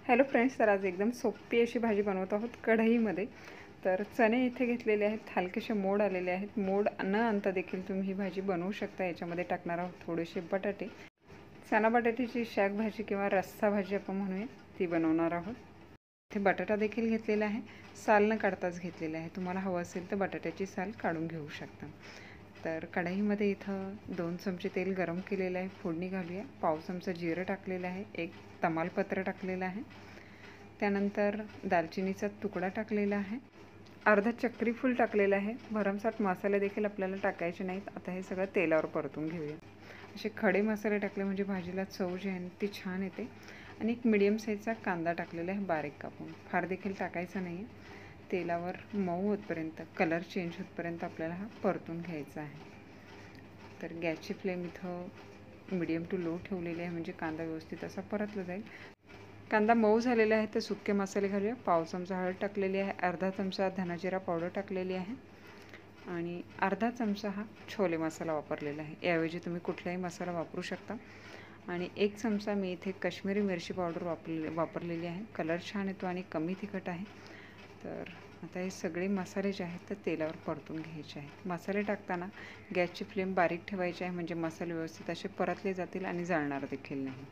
Hello friends, तर आज एकदम सोपी अशी भाजी बनवत आहोत कढईमध्ये. तर चणे इथे घेतलेले आहेत, हलकेसे मोड आलेले आहेत. मोड न आणता देखील तुम्ही ही भाजी बनवू शकता. याच्यामध्ये टाकणार आहोत थोडेसे बटाटे. चणा बटाट्याची शाक भाजी किंवा रस्सा भाजी आपण म्हणूया, ती बनवणार आहोत. इथे बटाटा देखील घेतलेला आहे, साल न काढताच घेतलेला आहे. तुम्हाला हवं असेल तर बटाट्याची साल काढून घेऊ शकता. तर कढईमध्ये इथं 2 चमचे तेल गरम केलेलं आहे. फोडणी घालूया. पाव चमचा जिरं टाकलेलं आहे, एक तमालपत्र टाकलेलं आहे, त्यानंतर दालचिनीचा तुकडा टाकलेला आहे, अर्धा चक्री फूल टाकलेलं आहे. भरमसाठ मसाले देखील आपल्याला टाकायचे नाहीत. आता हे सगळं तेलावर परतून घेऊया. असे खडे मसाले टाकले म्हणजे भाजीला चव जी आहे ती छान येते. आणि एक मीडियम साईजचा कांदा टाकलेला आहे बारीक कापून, फार देखील टाकायचा नाही आहे. तेलावर मऊ होतपर्यंत, कलर चेंज होतपर्यंत आपल्याला हा परतून घ्यायचा आहे. तर गॅसची फ्लेम इथं मीडियम टू लो ठेवलेली आहे, म्हणजे कांदा व्यवस्थित असा परतला जाईल. कांदा मऊ झालेला आहे तर सुके मसाले घालूया. पाव चमचा हळद टाकलेली आहे, अर्धा चमचा धनाजिरा पावडर टाकलेली आहे आणि अर्धा चमचा हा छोले मसाला वापरलेला आहे. याऐवजी तुम्ही कुठलाही मसाला वापरू शकता. आणि 1 चमचा मी इथे काश्मीरी मिरची पावडर वापरलेली आहे. कलर छान येतो आणि कमी तिखट आहे. तर आता हे सगळे मसाले जे आहेत ते तेलावर परतून घ्यायचे आहेत. मसाले टाकताना गॅसची फ्लेम बारीक ठेवायची आहे, म्हणजे मसाले व्यवस्थित असे परतले जातील आणि जळणार देखील नाही.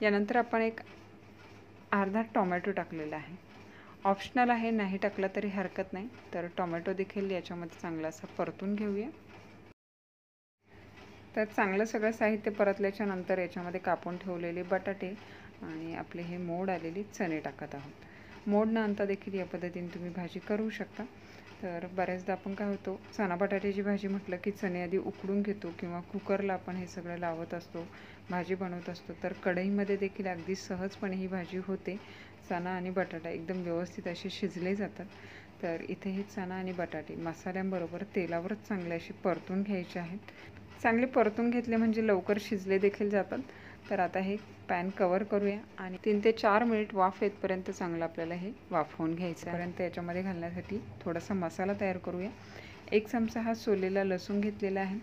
यानंतर आपण एक अर्धा टोमॅटो टाकलेला आहे. ऑप्शनल आहे, नाही टाकला तरी हरकत नाही. तर टोमॅटो देखील याच्यामध्ये चांगला असा परतून घेऊया. तर चांगलं सगळं साहित्य परतल्याच्या नंतर याच्यामध्ये कापून ठेवलेले बटाटे आणि आपले हे मोड आलेले चणे टाकत आहोत. मोड न आणता देखील या पद्धतीने तुम्ही भाजी करू शकता. तर बऱ्याचदा आपण काय होतो, चणा बटाट्याची भाजी म्हटलं की चणे आधी उकडून घेतो किंवा कुकरला आपण हे सगळं लावत असतो, भाजी बनवत असतो. तर कढईमध्ये देखील अगदी सहजपणे ही भाजी होते. चणा आणि बटाटा एकदम व्यवस्थित असे शिजले जातात. तर इथे हे चणा आणि बटाटे मसाल्यांबरोबर तेलावरच चांगले असे परतून घ्यायचे आहेत. चांगले परतून घेतले म्हणजे लवकर शिजले देखील जातात. तर आता हे पॅन कवर करूया आणि 3 ते 4 मिनिट वाफ येतपर्यंत चांगलं आपल्याला हे वाफवून घ्यायचं आहे. पर्यंत याच्यामध्ये घालण्यासाठी थोडासा मसाला तयार करूया. 1 चमचा हा सोलेला लसूण घेतलेला आहे,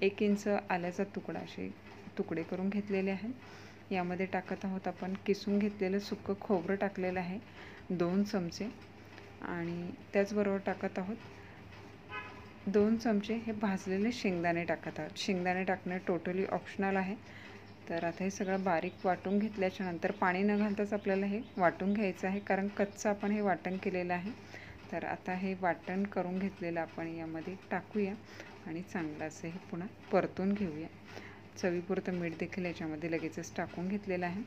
1 इंच आल्याचा तुकडा असे तुकडे करून घेतलेले आहे. यामध्ये टाकत आहोत आपण किसून घेतलेलं सुकं खोबरं टाकलेलं आहे 2 चमचे आणि त्याचबरोबर टाकत आहोत 2 चमचे हे भाजलेले शेंगदाणे टाकत आहोत. शेंगदाणे टाकणे टोटली ऑप्शनल आहे. तर आता हे सगळं बारीक वाटून घेतल्याच्या नंतर पाणी न घालताच आपल्याला हे वाटून घ्यायचं आहे, कारण कच्चं आपण हे वाटण केलेलं आहे. तर आता हे वाटण करून घेतलेलं आपण यामध्ये टाकूया आणि चांगलं असं हे पुन्हा परतून घेऊया. चवीपुरतं मीठ देखील याच्यामध्ये लगेचच टाकून घेतलेलं आहे.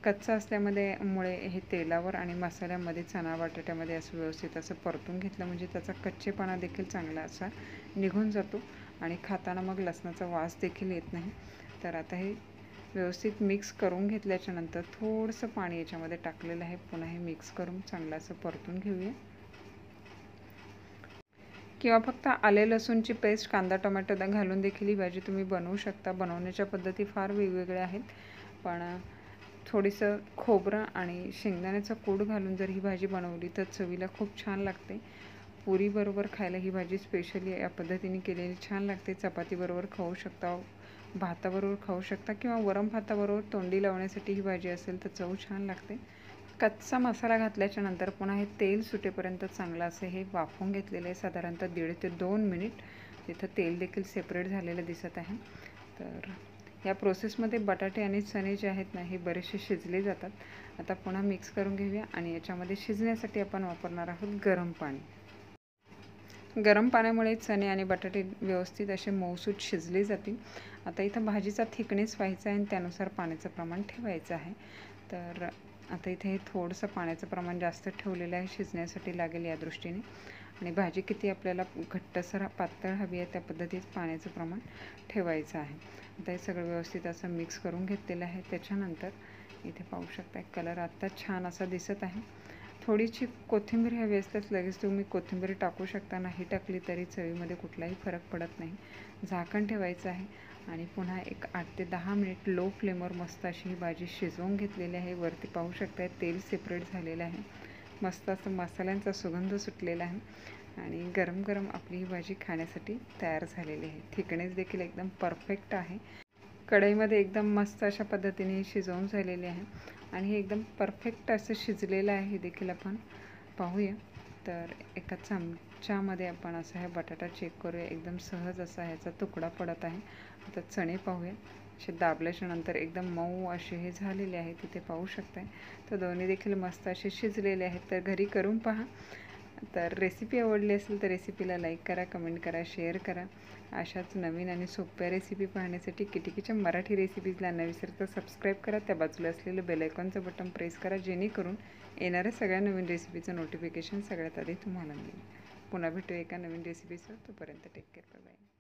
कच्चं असल्यामुळे हे तेलावर आणि मसाल्यामध्ये चणा बटाट्यामध्ये असं व्यवस्थित असं परतून घेतलं म्हणजे त्याचा कच्चेपणा देखील चांगला असा निघून जातो आणि खाताना मग लसणाचा वास देखील येत नाही. तर आता हे व्यवस्थित मिक्स करून घेतल्याच्या नंतर थोडंसं पाणी याच्यामध्ये टाकलेलं आहे. पुन्हा हे मिक्स करून चांगलं असं परतून घेऊया. किंवा फक्त आले लसूणची पेस्ट, कांदा टोमॅटो घालून देखील ही भाजी तुम्ही बनवू शकता. बनवण्याच्या पद्धती फार वेगवेगळ्या आहेत, पण थोडंसं खोबरं आणि शेंगदाण्याचा कूट घालून जर ही भाजी बनवली तर चवीला खूप छान लागते. पुरीबरोबर खायला ही भाजी स्पेशली या पद्धतीने केलेली छान लागते. चपातीबरोबर खाऊ शकता, भाताबरोबर खाऊ शकता किंवा वरम भाताबरोबर तोंडी लावण्यासाठी ही भाजी असेल तर चव छान लागते. कच्चा मसाला घातल्याच्या नंतर पुन्हा हे तेल सुटेपर्यंत चांगलं असं हे वाफवून घेतलेलं आहे. साधारणतः 1.5 ते 2 मिनिट. तिथं तेल देखील सेपरेट झालेलं दिसत आहे. तर या प्रोसेसमध्ये बटाटे आणि चणे जे आहेत ना, हे बरेचसे शिजले जातात. आता पुन्हा मिक्स करून घेऊया आणि याच्यामध्ये शिजण्यासाठी आपण वापरणार आहोत गरम पाणी. गरम पाण्यामुळे चणे आणि बटाटे व्यवस्थित असे मऊसूत शिजले जातील. आता इथं भाजीचा थिकनेस व्हायचा आहे आणि त्यानुसार पाण्याचं प्रमाण ठेवायचं आहे. तर आता इथे हे थोडंसं पाण्याचं प्रमाण जास्त ठेवलेलं आहे, शिजण्यासाठी लागेल या दृष्टीने. आणि भाजी किती आपल्याला घट्टसर पातळ हवी आहे त्या पद्धतीत पाण्याचं प्रमाण ठेवायचं आहे. आता हे सगळं व्यवस्थित असं मिक्स करून घेतलेलं आहे. त्याच्यानंतर इथे पाहू शकता कलर आत्ता छान असा दिसत आहे. थोडीशी कोथिंबीर हवी असल्यास लगेच तुम्ही कोथिंबीर टाकू शकता, नाही टाकली तरी चवीमध्ये कुठलाही फरक पडत नाही. झाकण ठेवायचं आहे आणि पुन्हा एक 8 ते 10 मिनिट लो फ्लेमवर मस्त अशी ही भाजी शिजवून घेतलेली आहे. वरती पाहू शकता तेल सेपरेट झालेलं आहे, मस्त असं मसाल्यांचा सुगंध सुटलेला आहे आणि गरम गरम आपली ही भाजी खाण्यासाठी तयार झालेली आहे. थिकनेस देखील एकदम परफेक्ट आहे. कढईमध्ये एकदम मस्त अशा पद्धतीने शिजवून झालेली आहे. आणि हे एकदम परफेक्ट असं शिजलेलं आहे, हे देखील आपण पाहूया. तर एका चमच्यामध्ये आपण असा हा बटाटा चेक करूया. एकदम सहज असा ह्याचा तुकडा पडत आहे. आता चणे पाहूया. असे दाबल्याच्या नंतर एकदम मऊ असे हे झालेले आहेत, तिथे पाहू शकताय. तर दोन्ही देखील मस्त असे शिजलेले आहेत. तर घरी करून पहा. तर रेसिपी आवडली असेल तर रेसिपीला लाईक करा, कमेंट करा, शेअर करा. अशाच नवीन आणि सोप्या रेसिपी पाहण्यासाठी किटिकीच्या मराठी रेसिपीजला न विसरता सबस्क्राईब करा. त्या बाजूला असलेलं बेल आयकॉनचं बटन प्रेस करा, जेणेकरून येणाऱ्या सगळ्या नवीन रेसिपीचं नोटिफिकेशन सगळ्यात आधी तुम्हाला मिळेल. पुन्हा भेटू एका नवीन रेसिपीसह. तोपर्यंत टेक केअर, बाय बाय.